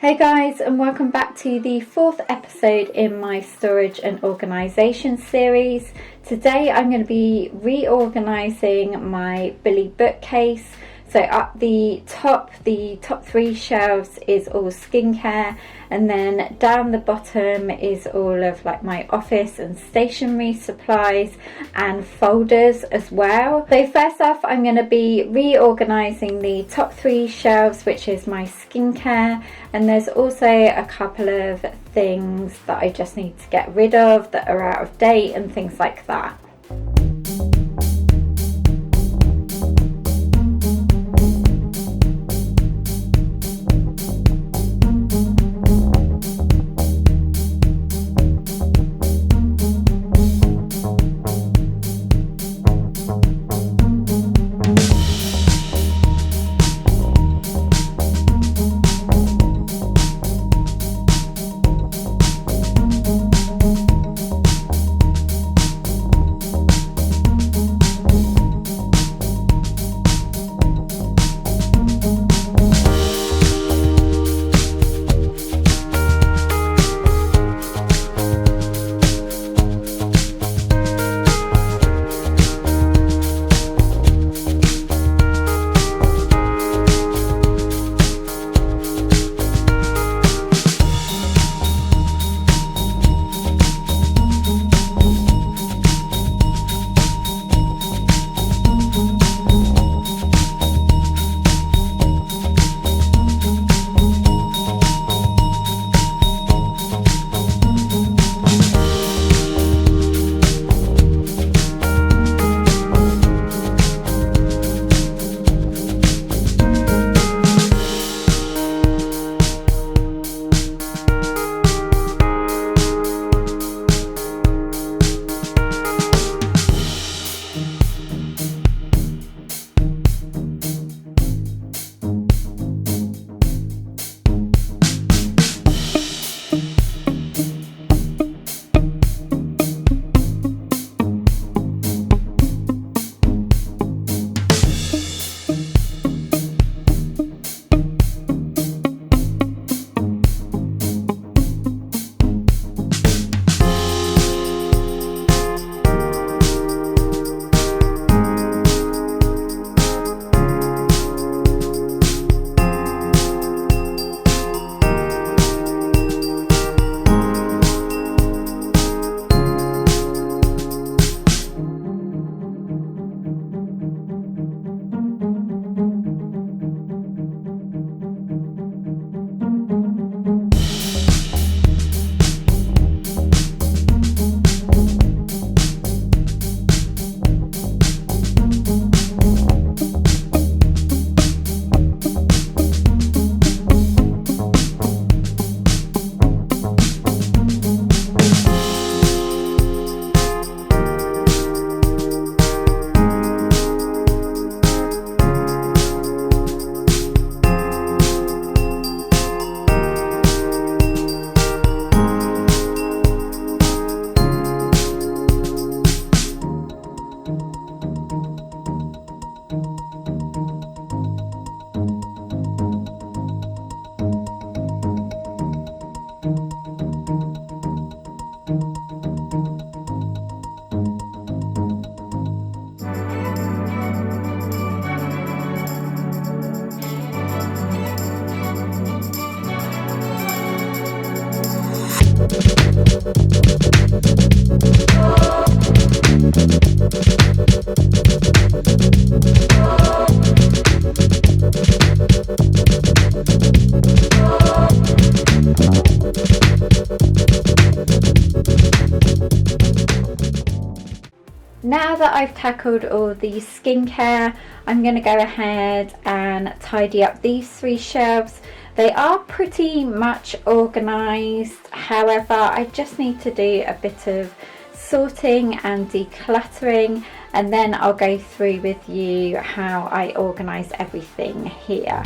Hey guys, and welcome back to the fourth episode in my storage and organisation series. Today I'm going to be reorganising my Billy bookcase. So up the top three shelves is all skincare, and then down the bottom is all of like my office and stationery supplies and folders as well. So first off, I'm going to be reorganising the top three shelves, which is my skincare, and there's also a couple of things that I just need to get rid of that are out of date and things like that. Now that I've tackled all the skincare, I'm going to go ahead and tidy up these three shelves. They are pretty much organised, however I just need to do a bit of sorting and decluttering, and then I'll go through with you how I organise everything here.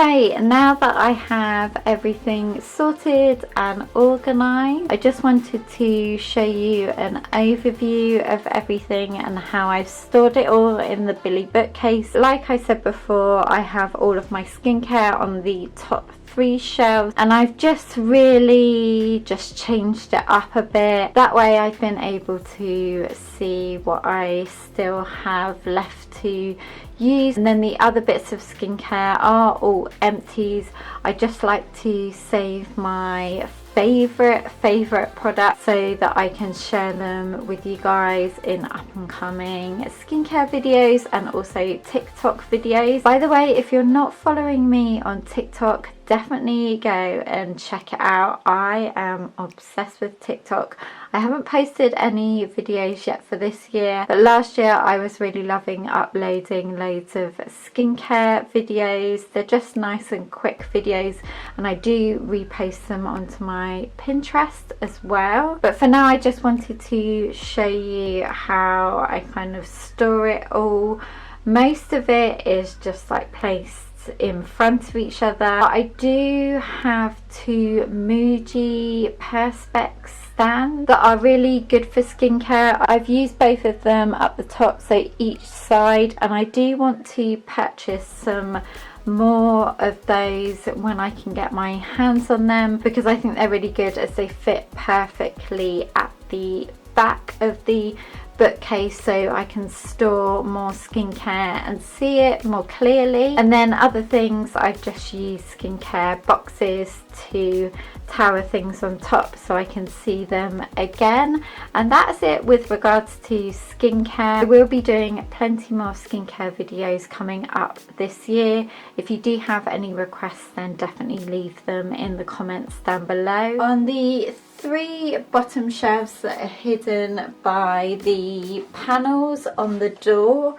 Okay, now that I have everything sorted and organised, I just wanted to show you an overview of everything and how I've stored it all in the Billy bookcase. Like I said before, I have all of my skincare on the top 3 shelves, and I've just really changed it up a bit. That way I've been able to see what I still have left to use, and then the other bits of skincare are all empties. I just like to save my favorite products so that I can share them with you guys in up and coming skincare videos and also TikTok videos. By the way, if you're not following me on TikTok, definitely go and check it out. I am obsessed with TikTok. I haven't posted any videos yet for this year, but last year I was really loving uploading loads of skincare videos. They're just nice and quick videos, and I do repost them onto my Pinterest as well. But for now I just wanted to show you how I kind of store it all. Most of it is just like placed in front of each other. I do have 2 Muji Perspex stands that are really good for skincare. I've used both of them up the top, so each side, and I do want to purchase some more of those when I can get my hands on them, because I think they're really good as they fit perfectly at the back of the bookcase, so I can store more skincare and see it more clearly. And then other things, I've just used skincare boxes to tower things on top so I can see them again. And that's it with regards to skincare. I will be doing plenty more skincare videos coming up this year. If you do have any requests, then definitely leave them in the comments down below. On the 3 bottom shelves that are hidden by the panels on the door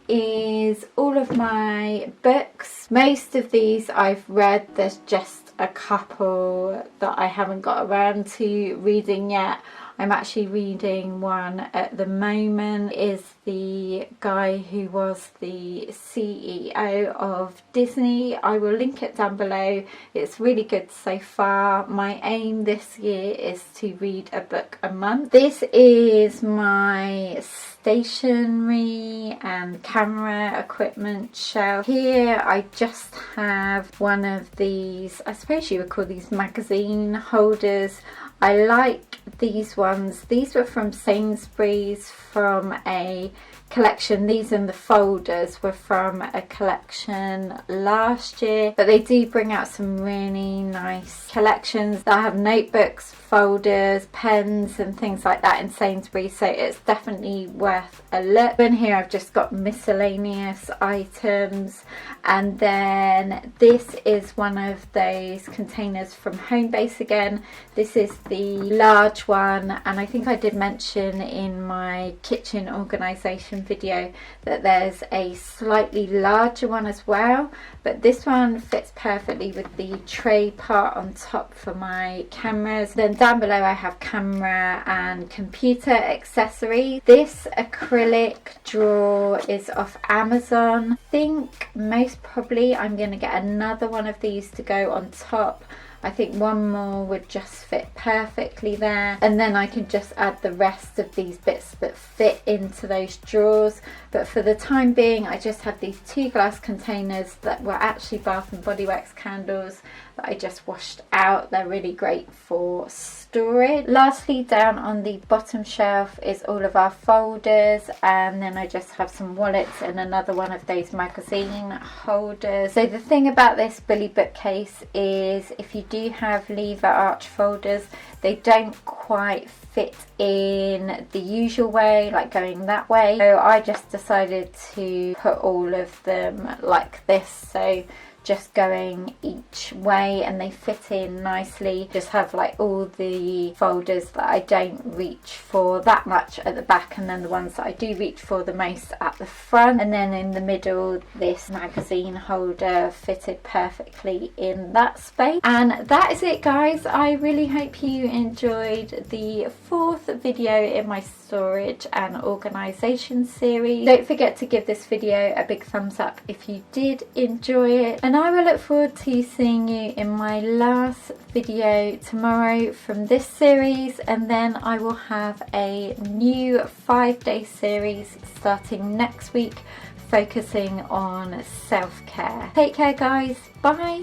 is all of my books. Most of these I've read. There's just a couple that I haven't got around to reading yet. I'm actually reading one at the moment. It is the guy who was the CEO of Disney. I will link it down below. It's really good so far. My aim this year is to read a book a month. This is my stationery and camera equipment shelf. Here I just have one of these, I suppose you would call these magazine holders. I like these ones. These were from Sainsbury's from a collection. These and the folders were from a collection last year, but they do bring out some really nice collections. I have notebooks, folders, pens and things like that in Sainsbury's, so it's definitely worth a look. In here I've just got miscellaneous items, and then this is one of those containers from Homebase again. This is the large one, and I think I did mention in my kitchen organisation video that there's a slightly larger one as well, but this one fits perfectly with the tray part on top for my cameras. Then down below I have camera and computer accessories. This acrylic drawer is off Amazon. I think most probably I'm going to get another one of these to go on top. I think one more would just fit perfectly there, and then I can just add the rest of these bits that fit into those drawers. But for the time being I just have these 2 glass containers that were actually Bath and Body Works candles that I just washed out. They're really great for storage. Lastly, down on the bottom shelf is all of our folders, and then I just have some wallets and another one of those magazine holders. So the thing about this Billy bookcase is if you do have lever arch folders, they don't quite fit in the usual way, like going that way. So I just decided to put all of them like this, so just going each way, and they fit in nicely. Just have like all the folders that I don't reach for that much at the back, and then the ones that I do reach for the most at the front. And then in the middle, this magazine holder fitted perfectly in that space. And that is it, guys. I really hope you enjoyed the 4th video in my storage and organisation series. Don't forget to give this video a big thumbs up if you did enjoy it, And I will look forward to seeing you in my last video tomorrow from this series, and then I will have a new 5-day series starting next week focusing on self-care. Take care guys, bye!